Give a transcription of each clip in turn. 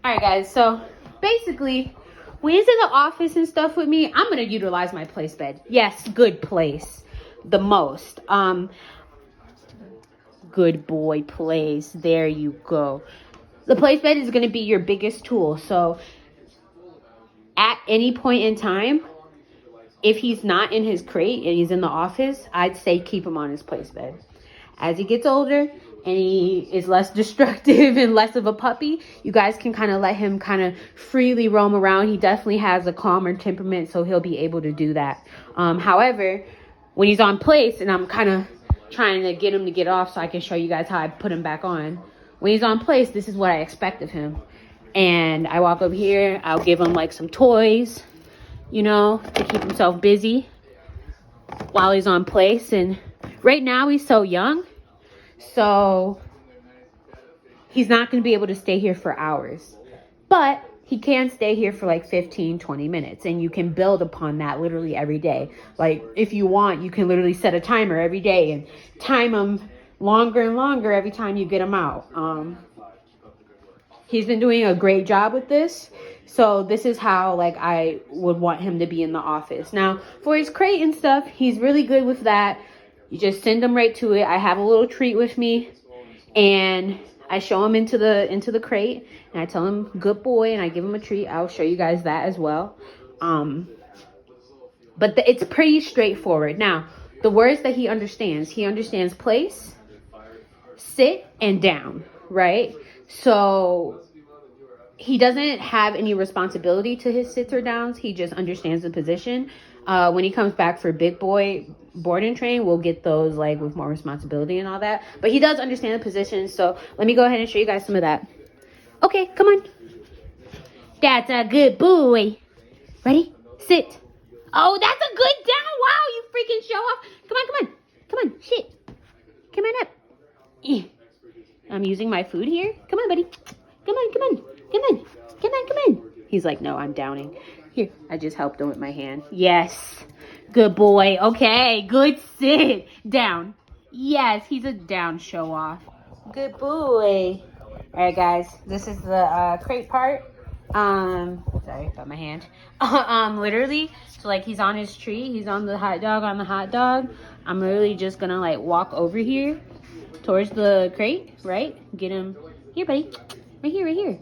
All right, guys. So basically, when he's in the office and stuff with me, I'm gonna utilize my place bed. Yes, good place, the most. Good boy place. There you go. The place bed is gonna be your biggest tool. So at any point in time, if he's not in his crate and he's in the office, I'd say keep him on his place bed. As he gets older and he is less destructive and less of a puppy, you guys can kind of let him kind of freely roam around. He definitely has a calmer temperament, so he'll be able to do that. However, when he's on place, and I'm kind of trying to get him to get off so I can show you guys how I put him back on. When he's on place, this is what I expect of him. And I walk up here, I'll give him like some toys, you know, to keep himself busy while he's on place. And right now he's so young, so he's not going to be able to stay here for hours. But he can stay here for like 15, 20 minutes. And you can build upon that literally every day. Like if you want, you can literally set a timer every day and time him longer and longer every time you get him out. He's been doing a great job with this. So this is how like I would want him to be in the office. Now for his crate and stuff, he's really good with that. You just send him right to it. I have a little treat with me and I show him into the crate and I tell him good boy and I give him a treat. I'll show you guys that as well. But it's pretty straightforward. Now, the words that he understands place, sit, and down, right? So he doesn't have any responsibility to his sits or downs. He just understands the position. When he comes back for big boy board and train, we'll get those like with more responsibility and all that. But he does understand the position. So let me go ahead and show you guys some of that. Okay, come on. That's a good boy. Ready? Sit. Oh, that's a good down. Wow, you freaking show off. Come on, come on. Come on, sit. Come on up. I'm using my food here. Come on, buddy. Come on, come on. Come on. Come on, come on. He's like, no, I'm downing. Here, I just helped him with my hand. Yes. Good boy. Okay, good sit. Down. Yes, he's a down show off. Good boy. All right, guys. This is the crate part. Sorry about my hand. Literally, so like he's on his tree. He's on the hot dog I'm literally just gonna like walk over here towards the crate, right? Get him. Here, buddy. Right here, right here.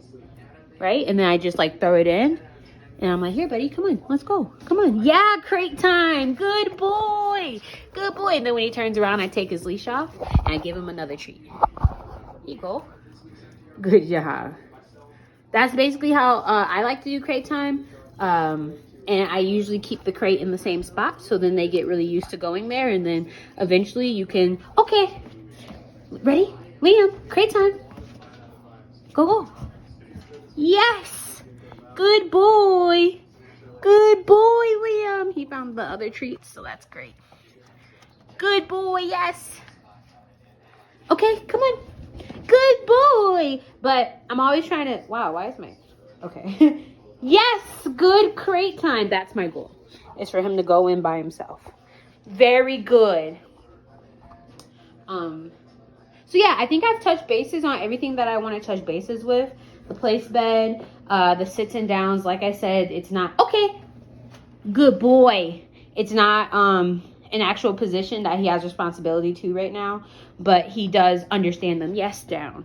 Right? And then I just like throw it in. And I'm like, here, buddy, come on, let's go. Come on. Yeah, crate time. Good boy. Good boy. And then when he turns around, I take his leash off and I give him another treat. Here you go. Good job. That's basically how I like to do crate time. And I usually keep the crate in the same spot. So then they get really used to going there. And then eventually you can, okay. Ready? Liam, crate time. Go, go. Yes. Good boy. Good boy, Liam. He found the other treats, so that's great. Good boy, yes. Okay, come on. Good boy. But I'm always trying to, wow, why is my, okay. Yes, good crate time. That's my goal. Is for him to go in by himself. Very good. So yeah, I think I've touched bases on everything that I want to touch bases with. The place bed, the sits and downs. Like I said, it's not, okay, good boy. It's not an actual position that he has responsibility to right now, but he does understand them. Yes, down.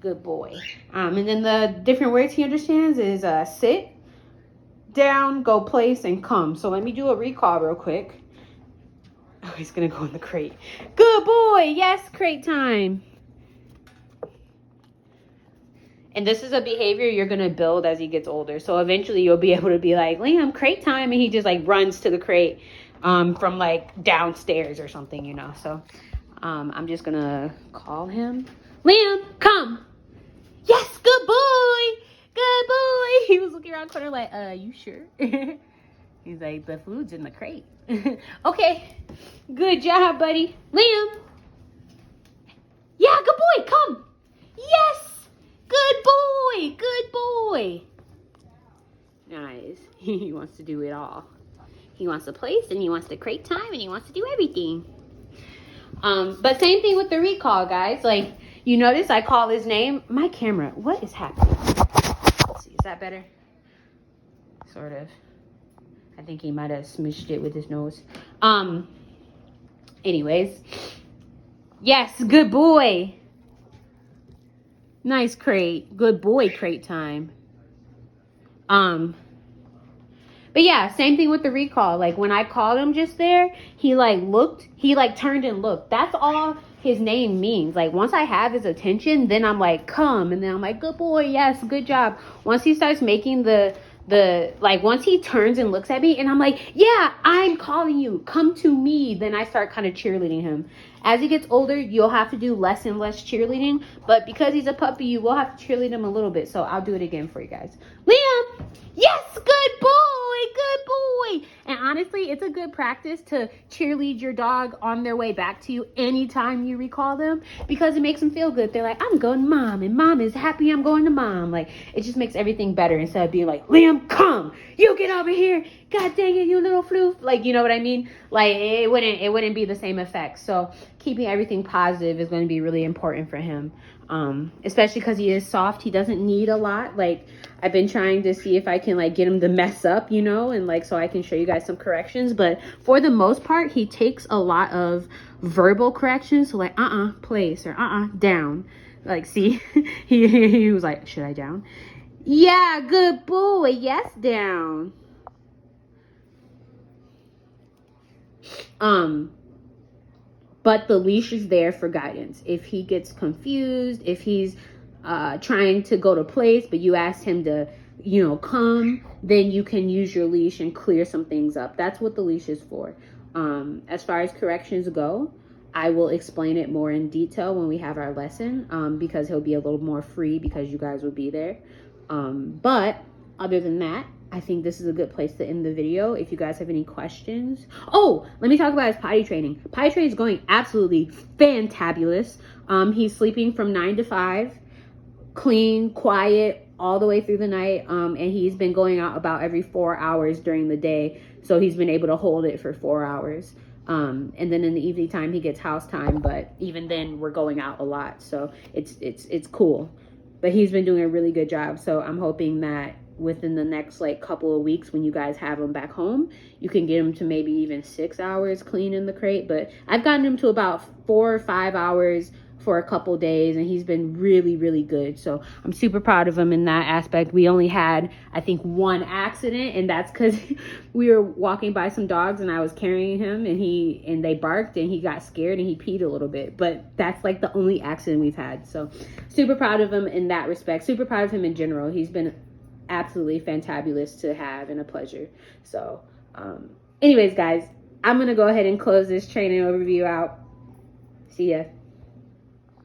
Good boy. And then the different words he understands is sit, down, go place, and come. So let me do a recall real quick. Oh, he's gonna go in the crate. Good boy. Yes, crate time. And this is a behavior you're going to build as he gets older. So eventually you'll be able to be like, Liam, crate time. And he just like runs to the crate from like downstairs or something, you know. So I'm just going to call him. Liam, come. Yes, good boy. Good boy. He was looking around the corner like, you sure? He's like, the food's in the crate. Okay. Good job, buddy. Liam. Yeah, good boy. Come. Yes. Good boy. Good boy. Nice. He wants to do it all. He wants to place and he wants to crate time and he wants to do everything. But same thing with the recall, guys. Like, you notice I call his name. My camera, what is happening? Is that better? Sort of. I think he might have smooshed it with his nose. Anyways. Yes, good boy. Nice crate. Good boy crate time. But yeah, same thing with the recall. Like when I called him just there, he like looked, he like turned and looked. That's all his name means. Like once I have his attention, then I'm like, come. And then I'm like, good boy, yes, good job. Once he starts making the like once he turns and looks at me and I'm like, yeah, I'm calling you, come to me, then I start kind of cheerleading him. As he gets older, you'll have to do less and less cheerleading, but because he's a puppy, you will have to cheerlead him a little bit. So I'll do it again for you guys. Liam, yes, good boy. And honestly, it's a good practice to cheerlead your dog on their way back to you anytime you recall them, because it makes them feel good. They're like, I'm going to mom, and mom is happy I'm going to mom. Like, it just makes everything better instead of being like, Liam, come, you get over here, god dang it, you little floof. Like, you know what I mean? Like, it wouldn't be the same effect. So keeping everything positive is going to be really important for him, especially because he is soft. He doesn't need a lot. Like, I've been trying to see if I can like get him to mess up, you know, and like so I can show you guys some corrections, but for the most part he takes a lot of verbal corrections. So like place, or down. Like, see, he was like, should I down? Yeah, good boy, yes, down. But the leash is there for guidance. If he gets confused, if he's trying to go to place, but you ask him to, you know, come, then you can use your leash and clear some things up. That's what the leash is for. As far as corrections go, I will explain it more in detail when we have our lesson, because he'll be a little more free because you guys will be there. But other than that, I think this is a good place to end the video. If you guys have any questions. Oh, let me talk about his potty training. Potty training is going absolutely fantabulous. He's sleeping from 9 to 5, clean, quiet, all the way through the night. And he's been going out about every 4 hours during the day. So he's been able to hold it for 4 hours. And then in the evening time, he gets house time. But even then, we're going out a lot. So it's cool. But he's been doing a really good job. So I'm hoping that within the next like couple of weeks, when you guys have him back home, you can get him to maybe even 6 hours clean in the crate. But I've gotten him to about 4 or 5 hours for a couple days, and he's been really, really good. So I'm super proud of him in that aspect. We only had, I think, 1 accident, and that's because we were walking by some dogs and I was carrying him, and they barked and he got scared and he peed a little bit. But that's like the only accident we've had. So super proud of him in that respect. Super proud of him in general. He's been absolutely fantabulous to have and a pleasure. So anyways, guys, I'm gonna go ahead and close this training overview out. See ya.